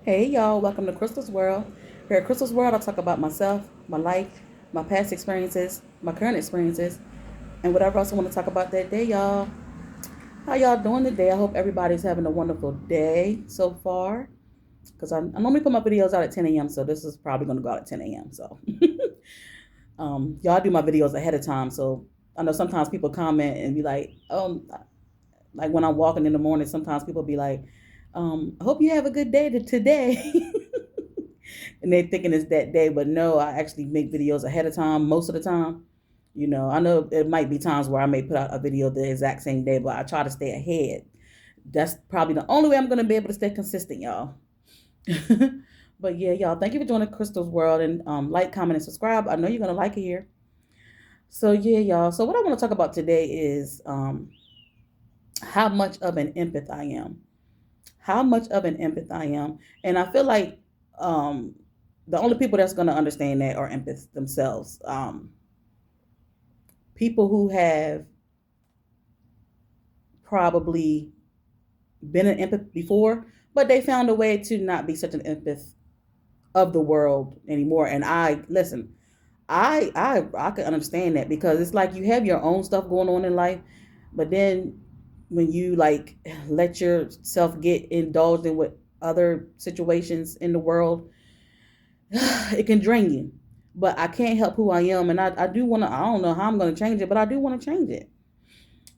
Hey y'all, welcome to Crystal's World. Here at Crystal's World, I talk about myself, my life, my past experiences, my current experiences, and whatever else I want to talk about that day, y'all. How y'all doing today? I hope everybody's having a wonderful day so far. Because I normally put my videos out at 10 a.m., so this is probably going to go out at 10 a.m. So, y'all do my videos ahead of time. So, I know sometimes people comment and be like, like when I'm walking in the morning, sometimes people be like, I hope you have a good day today. And they're thinking it's that day, but no, I actually make videos ahead of time most of the time. I know it might be times where I may put out a video the exact same day, but I try to stay ahead. That's probably the only way I'm going to be able to stay consistent, y'all. But yeah, y'all, thank you for joining Crystal's World, and like, comment, and subscribe. I know you're going to like it here. So yeah, y'all. So what I want to talk about today is how much of an empath I am. How much of an empath I am. And I feel like um, the only people that's going to understand that are empaths themselves. People who have probably been an empath before, but they found a way to not be such an empath of the world anymore. And I listen, I can understand that, because it's like you have your own stuff going on in life, but then when you like let yourself get indulged in what other situations in the world, it can drain you. But I can't help who I am, and I do want to. I don't know how I'm going to change it, but I do want to change it.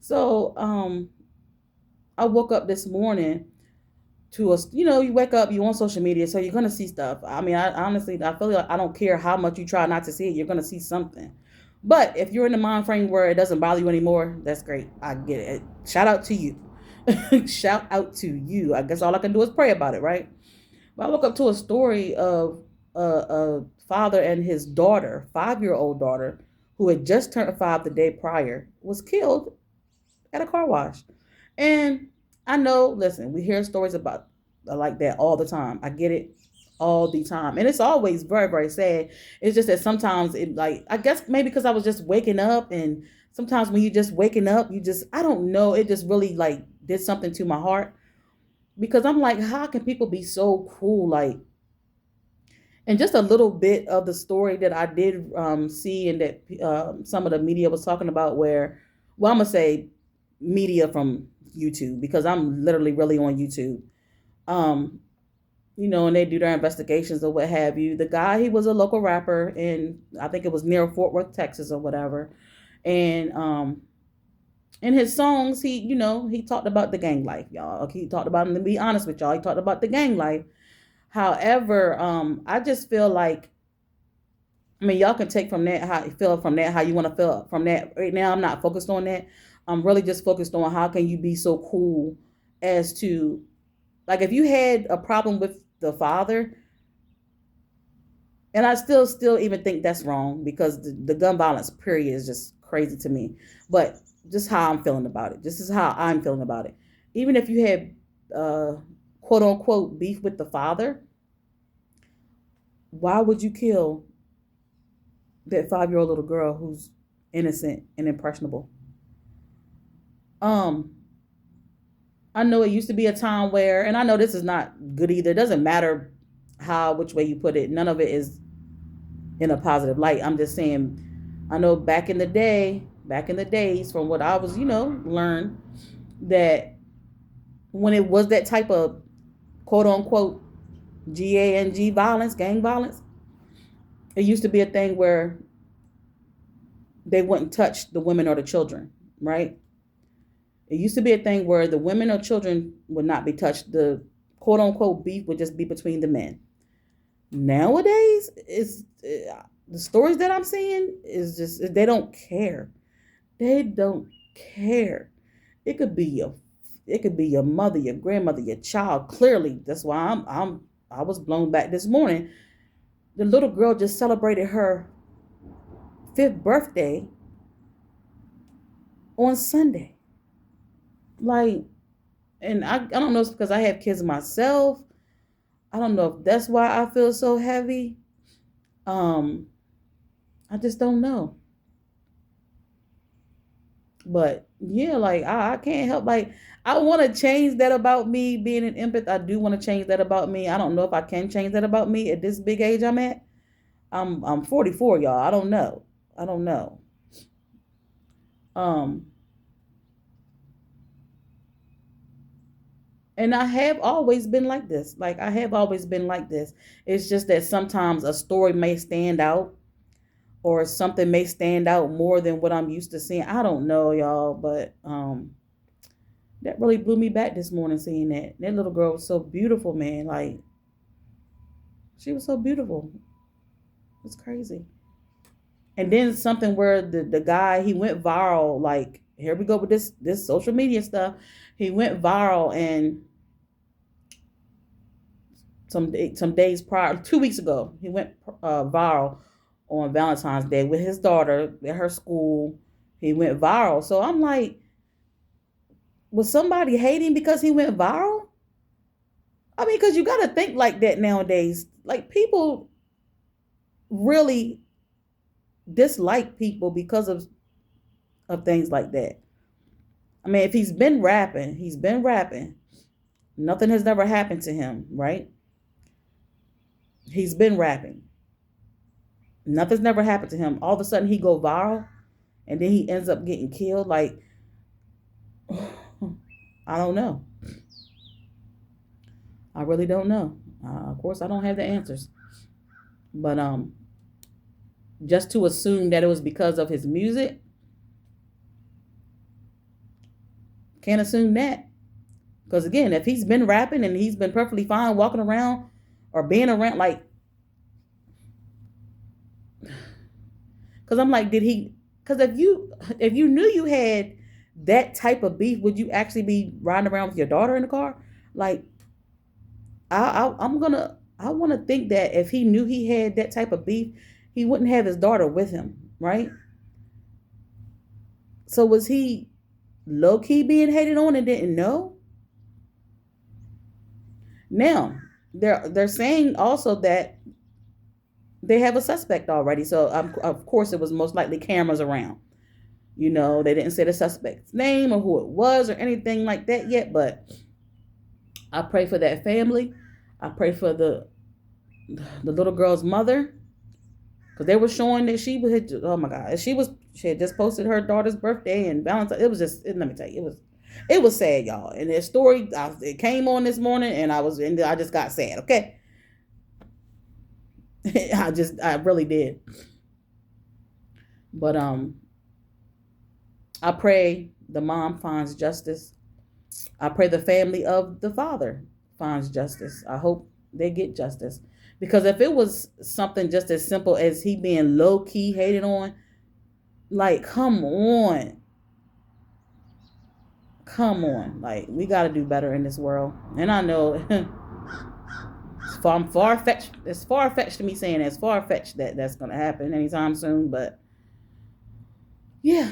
So I woke up this morning to us. You wake up, you on social media, so you're gonna see stuff. I mean, I honestly, I feel like I don't care how much you try not to see it, you're gonna see something. But if you're in the mind frame where it doesn't bother you anymore, that's great. I get it. Shout out to you. Shout out to you. I guess all I can do is pray about it, right? But I woke up to a story of a father and his daughter, 5-year-old daughter, who had just turned 5 the day prior, was killed at a car wash. And I know, listen, we hear stories about like that all the time. I get it all the time. And it's always very, very sad. It's just that sometimes it, like, I guess maybe because I was just waking up, and sometimes when you just waking up, I don't know, it just really like did something to my heart, because I'm like, how can people be so cruel? Like, and just a little bit of the story that I did see, and that some of the media was talking about, where, well, I'm going to say media from YouTube, because I'm literally really on YouTube. Um, and they do their investigations or what have you. The guy, he was a local rapper, and I think it was near Fort Worth, Texas, or whatever. And in his songs, he talked about the gang life, y'all. He talked about, and to be honest with y'all, he talked about the gang life. However, I just feel like, I mean, y'all can take from that how you feel from that, how you want to feel from that. Right now, I'm not focused on that. I'm really just focused on how can you be so cool as to, like, if you had a problem with the father, and I still even think that's wrong, because the gun violence period is just crazy to me. But just how I'm feeling about it. This is how I'm feeling about it. Even if you had quote unquote beef with the father, why would you kill that 5-year-old little girl who's innocent and impressionable? Um, I know it used to be a time where, and I know this is not good either. It doesn't matter which way you put it. None of it is in a positive light. I'm just saying, I know back in the days, from what I was, learned, that when it was that type of quote unquote gang violence, it used to be a thing where they wouldn't touch the women or the children, right? It used to be a thing where the women or children would not be touched. The quote unquote beef would just be between the men. Nowadays, it's the stories that I'm seeing is just, they don't care. They don't care. It could be your mother, your grandmother, your child. Clearly, that's why I was blown back this morning. The little girl just celebrated her 5th birthday on Sunday. Like, and I don't know if it's because I have kids myself. I don't know if that's why I feel so heavy. I just don't know. But Yeah, like I can't help, like I want to change that about me being an empath. I do want to change that about me. I don't know if I can change that about me at this big age I'm at. I'm 44, y'all. I don't know. I don't know. Um and I have always been like this. Like I have always been like this. It's just that sometimes a story may stand out or something may stand out more than what I'm used to seeing. I don't know, y'all, but that really blew me back this morning seeing that. That little girl was so beautiful, man. Like she was so beautiful. It's crazy. And then something where the guy he went viral. Like here we go with this social media stuff. He went viral and some days prior, 2 weeks ago, he went viral on Valentine's Day with his daughter at her school. He went viral. So I'm like, was somebody hating because he went viral? I mean, because you got to think like that nowadays. Like people really dislike people because of things like that. I mean, if he's been rapping, he's been rapping. Nothing has never happened to him, right? He's been rapping. Nothing's never happened to him. All of a sudden, he go viral, and then he ends up getting killed. Like, I don't know. I really don't know. Of course, I don't have the answers, but just to assume that it was because of his music, can't assume that. Because again, if he's been rapping and he's been perfectly fine walking around or being around, like, because I'm like, did he? Because if you knew you had that type of beef, would you actually be riding around with your daughter in the car? Like, I want to think that if he knew he had that type of beef, he wouldn't have his daughter with him, right? So was he low key being hated on and didn't know? Now they're saying also that they have a suspect already. So of course it was most likely cameras around. They didn't say the suspect's name or who it was or anything like that yet. But I pray for that family. I pray for the little girl's mother, because they were showing that she was, oh my god, she had just posted her daughter's birthday and Valentine. It was just, let me tell you, it was sad, y'all. And their story, it came on this morning, and I just got sad. Okay, I really did. But I pray the mom finds justice. I pray the family of the father finds justice. I hope they get justice. Because if it was something just as simple as he being low key hated on, like, come on. Come on. Like, we got to do better in this world. And I know I'm far fetched. It's far fetched to me saying it's far fetched that that's going to happen anytime soon. But yeah.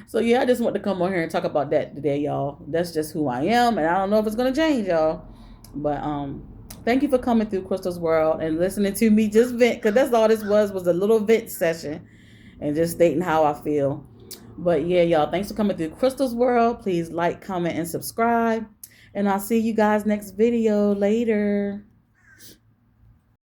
So yeah, I just want to come on here and talk about that today, y'all. That's just who I am, and I don't know if it's gonna change, y'all. But thank you for coming through Crystal's World and listening to me just vent, because that's all this was a little vent session and just stating how I feel. But yeah, y'all, thanks for coming through Crystal's World. Please like, comment, and subscribe. And I'll see you guys next video. Later.